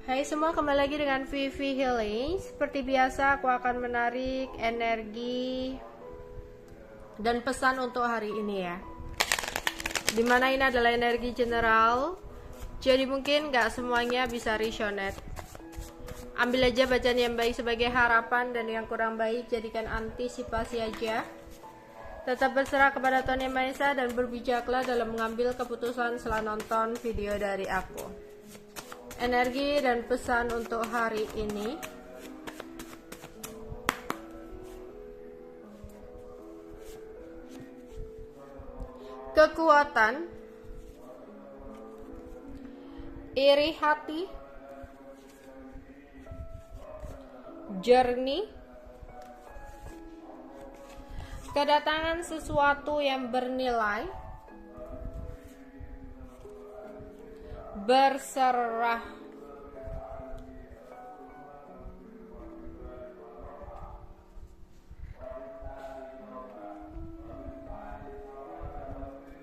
Hai semua, kembali lagi dengan Vivi Healing. Seperti biasa, aku akan menarik energi dan pesan untuk hari ini ya. Dimana ini adalah energi general, jadi mungkin gak semuanya bisa resonate. Ambil aja bacaan yang baik sebagai harapan, dan yang kurang baik jadikan antisipasi aja. Tetap berserah kepada Tuhan Yang Maha Esa dan berbijaklah dalam mengambil keputusan setelah nonton video dari aku. Energi dan pesan untuk hari ini. Kekuatan, iri hati, jernih, kedatangan sesuatu yang bernilai, berserah,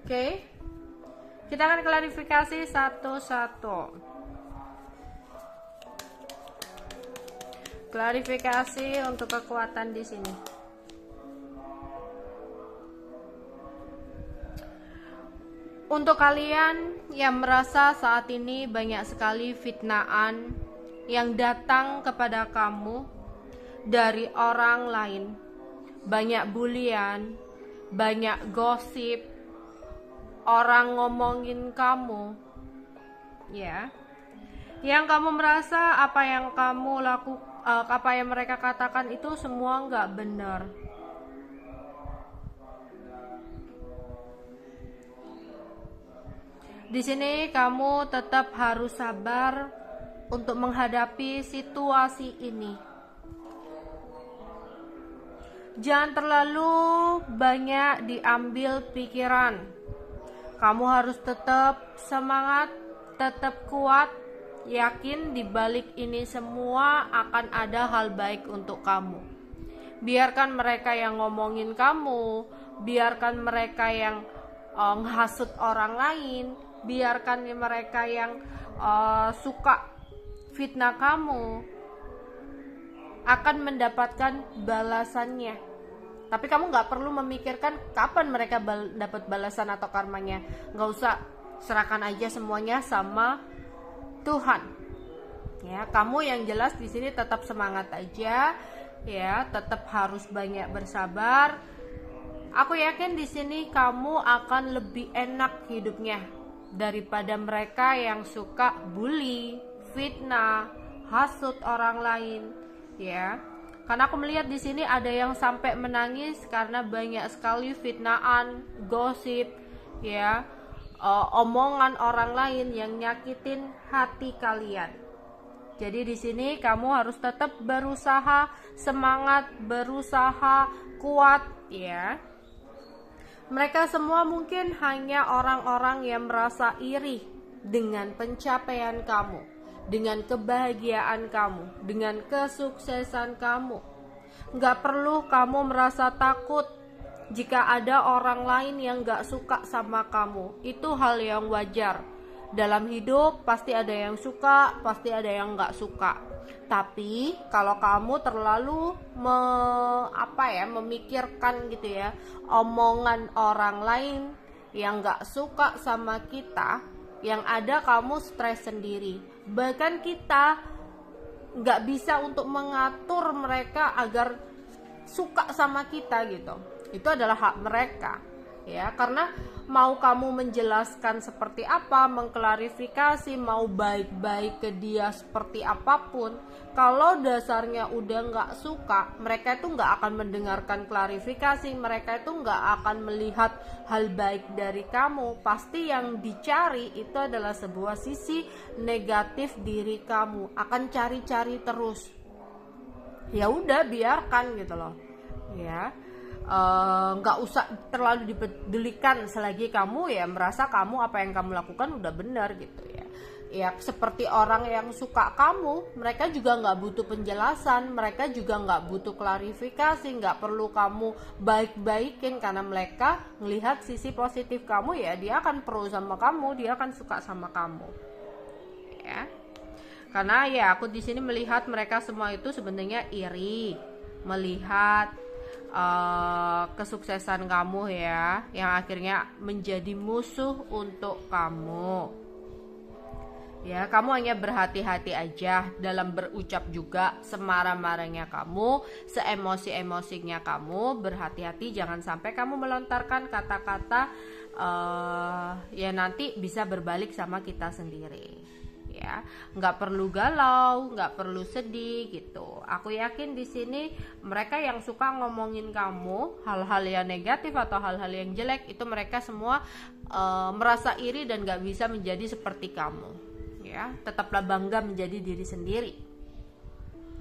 oke. Kita akan klarifikasi satu-satu. Klarifikasi untuk kekuatan di sini. Untuk kalian yang merasa saat ini banyak sekali fitnaan yang datang kepada kamu dari orang lain, banyak bulian, banyak gosip, orang ngomongin kamu, ya, yang kamu merasa apa yang kamu apa yang mereka katakan itu semua nggak benar. Di sini kamu tetap harus sabar untuk menghadapi situasi ini. Jangan terlalu banyak diambil pikiran. Kamu harus tetap semangat, tetap kuat, yakin di balik ini semua akan ada hal baik untuk kamu. Biarkan mereka yang ngomongin kamu, biarkan mereka yang menghasut orang lain, biarkan mereka yang suka fitnah kamu akan mendapatkan balasannya. Tapi kamu gak perlu memikirkan kapan mereka dapat balasan atau karmanya. Gak usah, serahkan aja semuanya sama Tuhan. Ya, kamu yang jelas di sini tetap semangat aja, ya, tetap harus banyak bersabar. Aku yakin di sini kamu akan lebih enak hidupnya daripada mereka yang suka bully, fitnah, hasut orang lain, ya. Karena aku melihat di sini ada yang sampai menangis karena banyak sekali fitnahan, gosip, ya, omongan orang lain yang nyakitin hati kalian. Jadi di sini kamu harus tetap berusaha, semangat, berusaha, kuat, ya. Mereka semua mungkin hanya orang-orang yang merasa iri dengan pencapaian kamu, dengan kebahagiaan kamu, dengan kesuksesan kamu. Gak perlu kamu merasa takut jika ada orang lain yang gak suka sama kamu. Itu hal yang wajar. Dalam hidup pasti ada yang suka, pasti ada yang gak suka. Tapi kalau kamu terlalu memikirkan gitu ya, omongan orang lain yang gak suka sama kita, yang ada kamu stres sendiri. Bahkan kita gak bisa untuk mengatur mereka agar suka sama kita gitu. Itu adalah hak mereka, ya. Karena mau kamu menjelaskan seperti apa, mengklarifikasi, mau baik-baik ke dia seperti apapun, kalau dasarnya udah gak suka, mereka itu gak akan mendengarkan klarifikasi, mereka itu gak akan melihat hal baik dari kamu. Pasti yang dicari itu adalah sebuah sisi negatif diri kamu, akan cari-cari terus. Ya udah, biarkan gitu loh, ya. Nggak usah terlalu dipedulikan selagi kamu ya merasa kamu apa yang kamu lakukan udah benar gitu ya. Ya seperti orang yang suka kamu, mereka juga nggak butuh penjelasan, mereka juga nggak butuh klarifikasi, nggak perlu kamu baik-baikin karena mereka melihat sisi positif kamu, ya dia akan pro sama kamu, dia akan suka sama kamu, ya. Karena ya aku di sini melihat mereka semua itu sebenarnya iri melihat kesuksesan kamu ya, yang akhirnya menjadi musuh untuk kamu. Ya, kamu hanya berhati-hati aja dalam berucap juga, semarah-marahnya kamu, seemosi-emosinya kamu, berhati-hati jangan sampai kamu melontarkan kata-kata ya nanti bisa berbalik sama kita sendiri. Ya, nggak perlu galau, nggak perlu sedih gitu. Aku yakin di sini mereka yang suka ngomongin kamu hal-hal yang negatif atau hal-hal yang jelek itu mereka semua merasa iri dan nggak bisa menjadi seperti kamu. Ya, tetaplah bangga menjadi diri sendiri.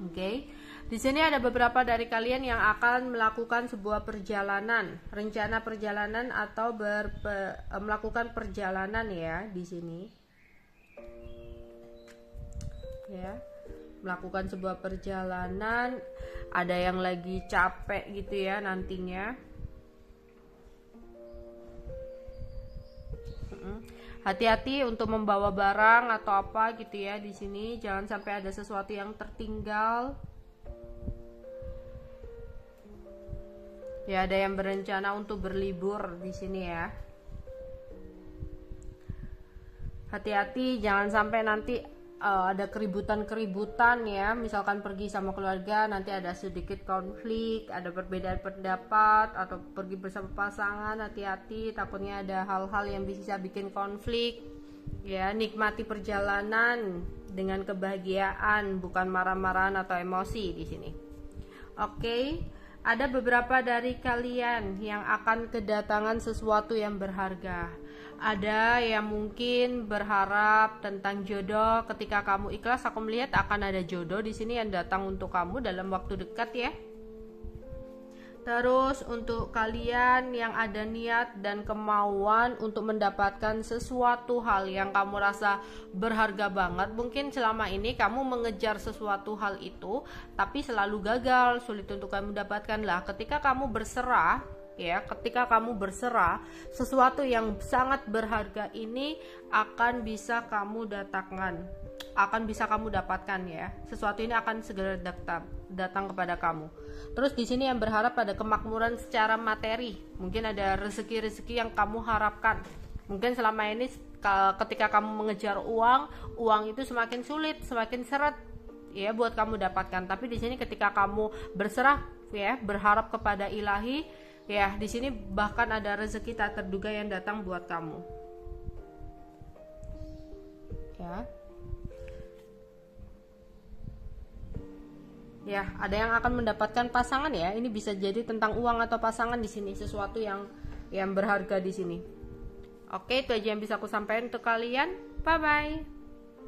Oke. Di sini ada beberapa dari kalian yang akan melakukan sebuah perjalanan, rencana perjalanan atau melakukan perjalanan ya di sini. Ya, melakukan sebuah perjalanan, ada yang lagi capek gitu ya nantinya. Hati-hati untuk membawa barang atau apa gitu ya di sini, jangan sampai ada sesuatu yang tertinggal. Ya, ada yang berencana untuk berlibur di sini ya. Hati-hati jangan sampai nanti ada keributan-keributan ya, misalkan pergi sama keluarga nanti ada sedikit konflik, ada perbedaan pendapat atau pergi bersama pasangan, hati-hati takutnya ada hal-hal yang bisa bikin konflik ya. Nikmati perjalanan dengan kebahagiaan, bukan marah-marahan atau emosi di sini. Oke. Ada beberapa dari kalian yang akan kedatangan sesuatu yang berharga. Ada yang mungkin berharap tentang jodoh. Ketika kamu ikhlas, aku melihat akan ada jodoh di sini yang datang untuk kamu dalam waktu dekat ya. Terus untuk kalian yang ada niat dan kemauan untuk mendapatkan sesuatu hal yang kamu rasa berharga banget, mungkin selama ini kamu mengejar sesuatu hal itu tapi selalu gagal, sulit untuk kamu dapatkan lah. Ketika kamu berserah ya, ketika kamu berserah, sesuatu yang sangat berharga ini akan bisa kamu dapatkan ya. Sesuatu ini akan segera datang kepada kamu. Terus di sini yang berharap pada kemakmuran secara materi, mungkin ada rezeki-rezeki yang kamu harapkan. Mungkin selama ini ketika kamu mengejar uang itu semakin sulit, semakin seret ya buat kamu dapatkan. Tapi di sini ketika kamu berserah ya, berharap kepada ilahi ya, di sini bahkan ada rezeki tak terduga yang datang buat kamu. Ya. Ya, ada yang akan mendapatkan pasangan ya. Ini bisa jadi tentang uang atau pasangan di sini, sesuatu yang berharga di sini. Oke, itu aja yang bisa aku sampaikan untuk kalian. Bye bye.